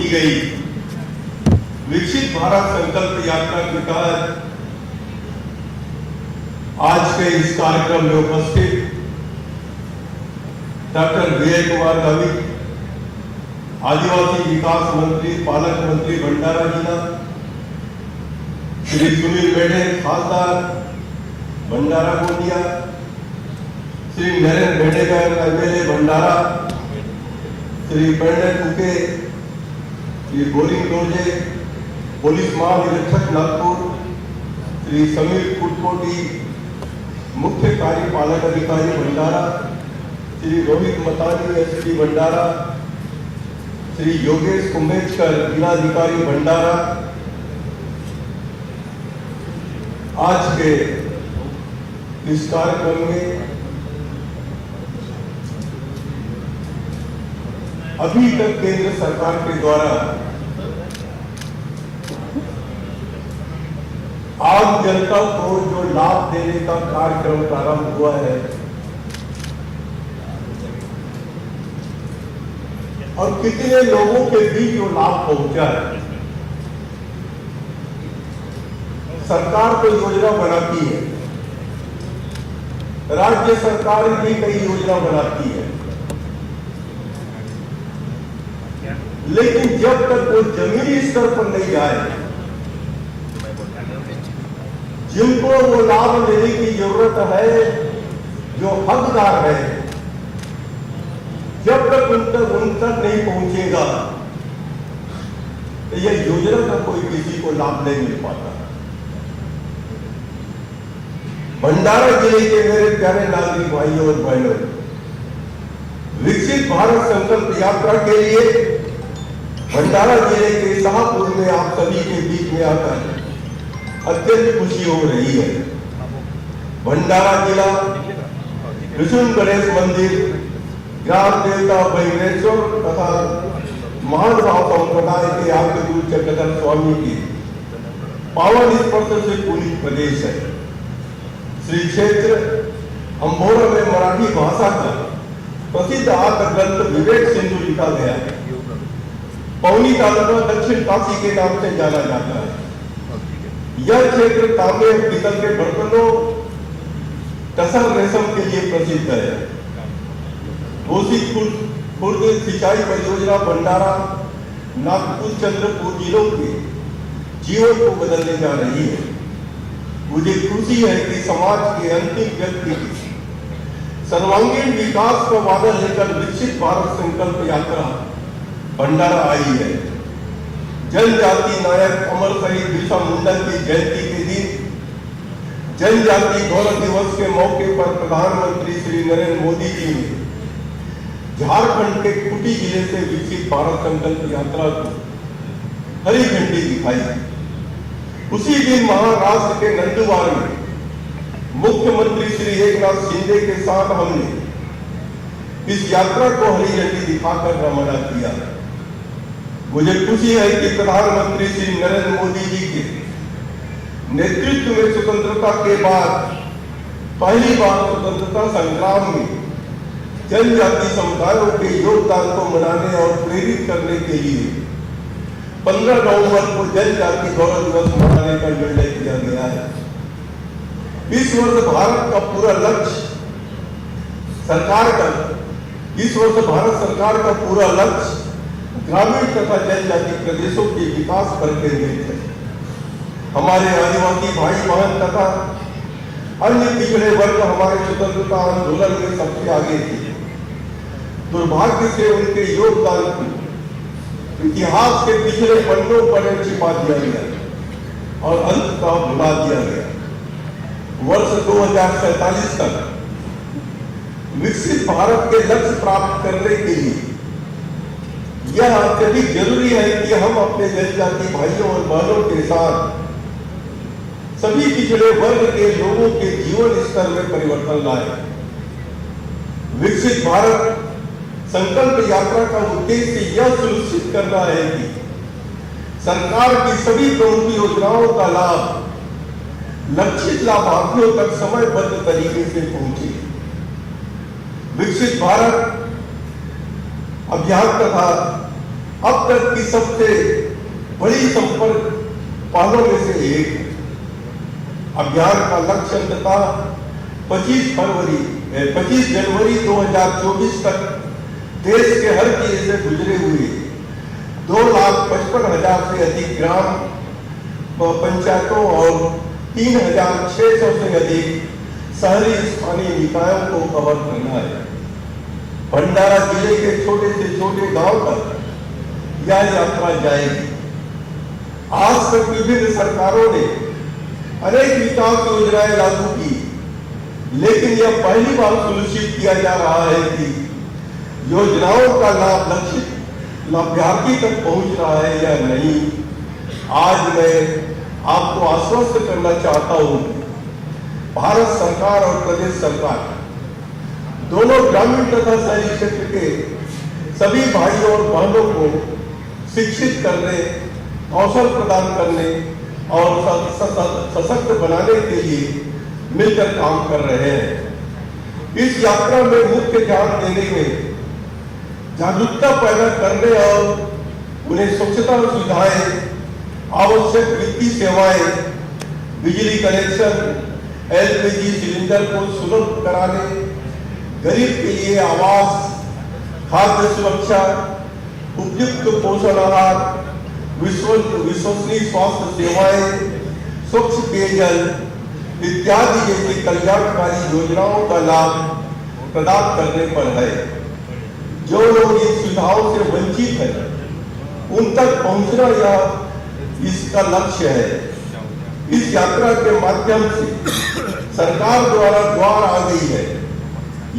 की गई विकसित भारत संकल्प यात्रा के तहत आज के इस कार्यक्रम में उपस्थित डॉक्टर विजय कुमार गावित, आदिवासी विकास मंत्री पालक मंत्री भंडारा जिला, श्री सुनील मेढे खासदार भंडारा गोंदिया, श्री नरेंद्र भेडेकर एमएलए भंडारा, श्री पंडित कुके, श्री बोरिंग डोजे पुलिस महानिरीक्षक नागपुर, श्री समीर कुटकोटी मुख्य कार्यपालक अधिकारी भंडारा, श्री रोहित मतानी एसपी भंडारा, श्री योगेश कुंभेजकर जिलाधिकारी भंडारा, आज के इस कार्यक्रम में अभी तक केंद्र सरकार के द्वारा आम जनता को जो लाभ देने का कार्यक्रम प्रारंभ हुआ है और कितने लोगों के बीच जो लाभ पहुंचा है। सरकार तो योजना बनाती है, राज्य सरकार भी कई योजना बनाती है, लेकिन जब तक वो जमीनी स्तर पर नहीं जाए, जिनको वो लाभ लेने की जरूरत है, जो हकदार है, जब तक उन तक नहीं पहुंचेगा तो यह योजना का कोई किसी को लाभ नहीं मिल पाता। भंडारा जिले के मेरे प्यारे नागरिक भाइयों और बहनों, विकसित भारत संकल्प यात्रा के लिए भंडारा जिले के शाहपुर में आप सभी के बीच में आकर अत्यंत खुशी हो रही है। भंडारा जिला विष्णु गणेश मंदिर, ग्राम देवता बहिरेश्वर तथा महानुभाव संप्रदाय के आद्य गुरु चक्रधर स्वामी की पावन स्पर्श से पूरित प्रदेश है। श्री क्षेत्र अंबोरा में मराठी भाषा का प्रसिद्ध आद्य ग्रंथ विवेक सिंधु लिखा गया है। पौनी तालुका दक्षिण काशी के नाम से जाना जाता है। यह क्षेत्र तांबे और पीतल के बर्तनों, टसर रेशम के लिए प्रसिद्ध है। कोसी खुर्द सिंचाई परियोजना भंडारा नागपुर चंद्रपुर जिलों के जीवन को बदलने जा रही है। मुझे खुशी है कि समाज के अंतिम व्यक्ति की सर्वांगीण विकास का वादा लेकर विकसित भारत संकल्प यात्रा भंडारा आई है। जनजाति नायक अमर शहीद बिरसा मुंडा की जयंती के दिन जनजाति गौरव दिवस के मौके पर प्रधानमंत्री श्री नरेंद्र मोदी जी ने झारखंड के खूंटी जिले से विकसित भारत संकल्प यात्रा को हरी झंडी दिखाई। उसी दिन महाराष्ट्र के नंदुरबार में मुख्यमंत्री श्री एकनाथ शिंदे के साथ हमने इस यात्रा को हरी झंडी दिखाकर रवाना किया। मुझे खुशी है कि प्रधानमंत्री श्री नरेंद्र मोदी जी के नेतृत्व में स्वतंत्रता के बाद पहली बार स्वतंत्रता संग्राम में जनजाति समुदायों के योगदान को मनाने और प्रेरित करने के लिए 15 नवंबर को जनजाति गौरव दिवस मनाने का निर्णय किया गया है। इस वर्ष भारत सरकार का पूरा लक्ष्य ग्रामीण तथा जनजाति प्रदेशों के विकास पर केंद्रित है। हमारे आदिवासी भाई बहन तथा अन्य पिछड़े वर्ग हमारे स्वतंत्रता आंदोलन में सबसे आगे थे। दुर्भाग्य से उनके योगदान को इतिहास के पिछले पन्नों पर छिपा दिया गया और अंततः भुला दिया गया। वर्ष 2047 तक विकसित भारत के लक्ष्य प्राप्त करने के लिए यह अत्यधिक जरूरी है कि हम अपने जनजाति भाइयों और बहनों के साथ सभी पिछड़े वर्ग के लोगों के जीवन स्तर में परिवर्तन लाए। विकसित भारत संकल्प यात्रा का उद्देश्य यह सुनिश्चित करना है कि सरकार की सभी प्रमुख योजनाओं का लाभ लक्षित लाभार्थियों तक समयबद्ध तरीके से पहुंचे। विकसित भारत अभियान तथा अब तक की सबसे बड़ी संपर्क पहलों में से एक। अभियान का लक्ष्य अंततः 25 जनवरी 2024 तक देश के हर जिले से गुजरे हुए 2,55,000 से अधिक ग्राम पंचायतों और 3,600 से अधिक शहरी स्थानीय निकायों को कवर करना है। भंडारा जिले के छोटे से छोटे गांव तक यह यात्रा जाएगी। आज तक विभिन्न सरकारों ने अनेक विकास योजनाएं लागू की, लेकिन यह पहली बार सुनिश्चित किया जा रहा है कि योजनाओं का लाभ लक्षित लाभार्थी तक पहुंच रहा है या नहीं। आज मैं आपको आश्वस्त करना चाहता हूं, भारत सरकार और प्रदेश सरकार दोनों ग्रामीण तथा शहरी क्षेत्र के सभी भाइयों और बहनों को शिक्षित करने, कौशल प्रदान करने और सशक्त बनाने के लिए मिलकर काम कर रहे हैं। इस यात्रा में मुख्य ध्यान देने में जागरूकता पैदा करने और उन्हें स्वच्छता सुविधाएं, आवश्यक वित्तीय सेवाएं, बिजली कनेक्शन, एलपीजी सिलेंडर को सुलभ कराने, गरीब के लिए आवास, खाद्य सुरक्षा, उपयुक्त पोषण आहार, विश्वसनीय स्वास्थ्य सेवाएं, स्वच्छ पेयजल इत्यादि जैसी कल्याणकारी योजनाओं का लाभ प्रदान करने पर है। जो लोग इन सुविधाओं से वंचित हैं, उन तक पहुंचना यह इसका लक्ष्य है। इस यात्रा के माध्यम से सरकार द्वारा द्वार आ गई है।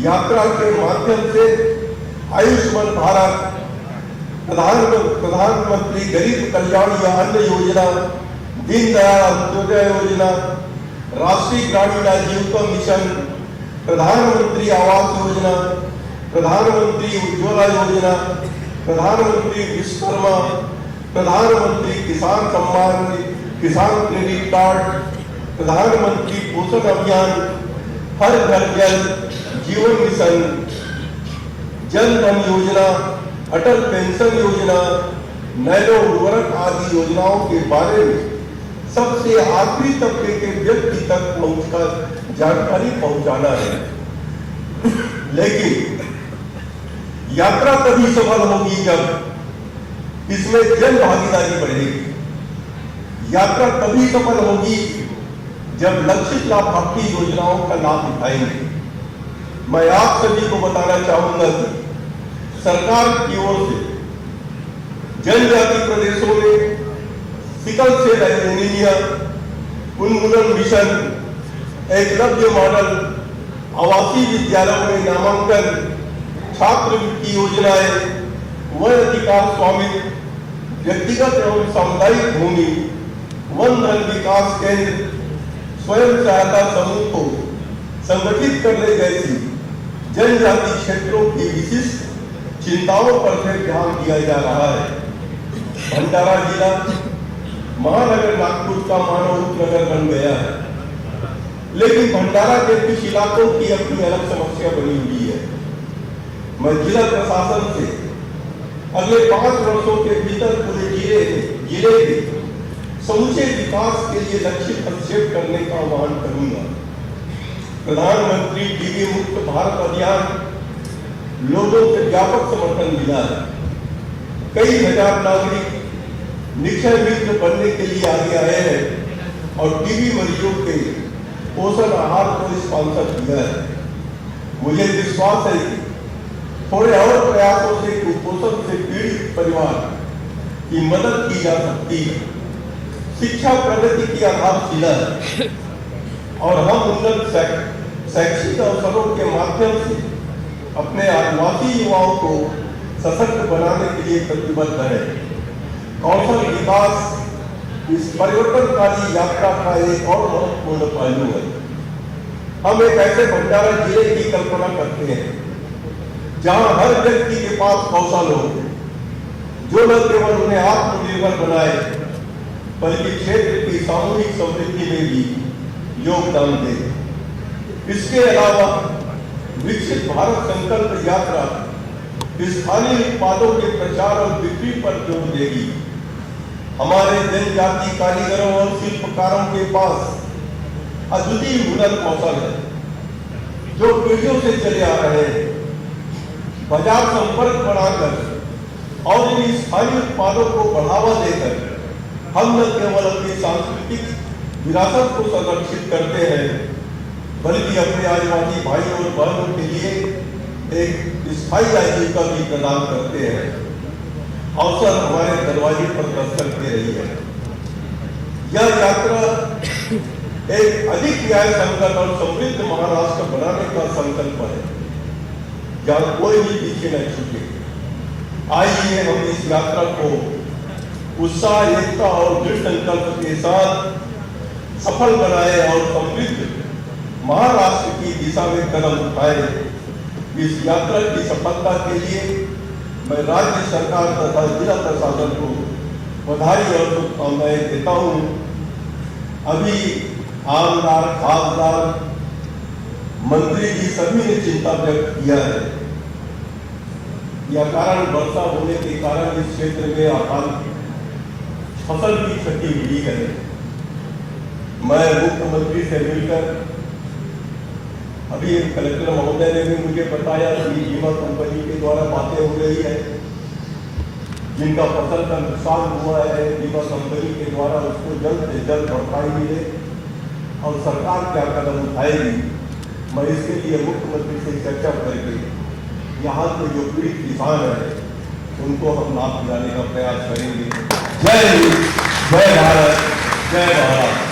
यात्रा के माध्यम से आयुष्मान भारत, प्रधानमंत्री गरीब कल्याण या अन्न योजना, दीनदयाल अंत्योदय योजना, राष्ट्रीय ग्रामीण आजीविका मिशन, प्रधानमंत्री आवास योजना, प्रधानमंत्री उज्ज्वला योजना, प्रधानमंत्री विश्वकर्मा, प्रधानमंत्री किसान सम्मान, किसान क्रेडिट कार्ड, प्रधानमंत्री पोषण अभियान, हर घर जल, जीवन मिशन, जन धन योजना, अटल पेंशन योजना, नैनो उर्वरक आदि योजनाओं के बारे में सबसे आखिरी तबके के व्यक्ति तक पहुंचकर जानकारी पहुंचाना है। लेकिन यात्रा तभी सफल होगी जब इसमें जन भागीदारी बढ़ेगी। यात्रा तभी सफल होगी जब लक्षित लाभार्थी योजनाओं का लाभ उठाएंगे। मैं आप सभी को बताना चाहूंगा कि सरकार की ओर से जनजाति प्रदेशों में सिकल सेल एनीमिया उन्मूलन मिशन, एकलव्य मॉडल, आवासीय विद्यालयों में नामांकन, छात्रवृत्ति योजनाएं, वन अधिकार स्वामित्व, व्यक्तिगत एवं सामुदायिक भूमि, वन धन विकास केंद्र, स्वयं सहायता समूह को संगठित करने जैसी जनजाति क्षेत्रों की विशिष्ट चिंताओं पर फिर ध्यान दिया जा रहा है। भंडारा जिला महानगर नागपुर का मानव उपनगर बन गया है, लेकिन भंडारा के कुछ इलाकों की अपनी अलग समस्या बनी हुई है। मैं जिला प्रशासन से अगले 5 वर्षों के भीतर पूरे जिले के समूचे विकास के लिए लक्षित हस्तक्षेप करने का आह्वान करूंगा। प्रधानमंत्री टीबी मुक्त भारत अभियान लोगों से व्यापक समर्थन मिला है। कई हजार नागरिक निक्षय मित्र बनने के लिए आगे आए हैं और टीबी मरीजों के पोषण आहार को स्पॉन्सर किया है। मुझे विश्वास है कि थोड़े और प्रयासों से कुपोषण से पीड़ित परिवार की मदद की जा सकती है। शिक्षा प्रगति की आधारशिला है और हम उन्नत शैक्षिक अवसरों के माध्यम से अपने आदिवासी युवाओं को सशक्त बनाने के लिए प्रतिबद्ध है। कौशल विकास इस परिवर्तनकारी यात्रा का एक और महत्वपूर्ण पहलू है। हम एक ऐसे भंडारा जिले की कल्पना करते हैं जहां हर व्यक्ति के पास कौशल हो, जो न केवल उन्हें आत्मनिर्भर बनाए बल्कि क्षेत्र की सामूहिक समृद्धि में भी योगदान दे। इसके अलावा विकसित भारत संकल्प यात्रा स्थानीय उत्पादों के प्रचार और बिक्री पर जोर देगी। हमारे जनजाति कारीगरों और शिल्पकारों के पास अद्वितीय हुनर कौशल है जो पीढ़ियों से चले आ रहे हैं। बाजार संपर्क बढ़ाकर और इन स्थानीय उत्पादों को बढ़ावा देकर हम न केवल अपनी सांस्कृतिक विरासत को संरक्षित करते हैं बल्कि अपने आदिवासी भाई और बहनों के लिए एक स्थायी आजीविका भी प्रदान करते हैं। अवसर हमारे दरवाजे पर दस्तक दे रही है। यह यात्रा एक अधिक न्याय संगत और समृद्ध महाराष्ट्र बनाने का संकल्प है जहाँ कोई भी पीछे न छूटे। आइए हम इस यात्रा को उत्साह, एकता और दृढ़ संकल्प के साथ सफल बनाए और समृद्ध महाराष्ट्र की दिशा में कदम उठाए। इस यात्रा की सफलता के लिए मैं राज्य सरकार तथा जिला प्रशासन को बधाई और शुभकामनाएं देता हूँ। अभी आमदार, खासदार, मंत्री जी सभी ने चिंता व्यक्त किया है। यह कारण वर्षा होने के कारण इस क्षेत्र में अकाल फसल की क्षति हुई है। मैं मुख्यमंत्री से मिलकर अभी कलेक्टर महोदय ने भी मुझे बताया कि बीमा कंपनी के द्वारा बातें हो रही है, जिनका फसल का नुकसान हुआ है, बीमा कंपनी के द्वारा उसको जल्द से जल्द भरपाई मिले और सरकार क्या कदम उठाएगी। मैं इसके लिए मुख्यमंत्री से चर्चा करके यहाँ के जो पीड़ित किसान है उनको हम लाभ दिलाने का प्रयास करेंगे। जय हिंद, जय भारत, जय महाराष्ट्र।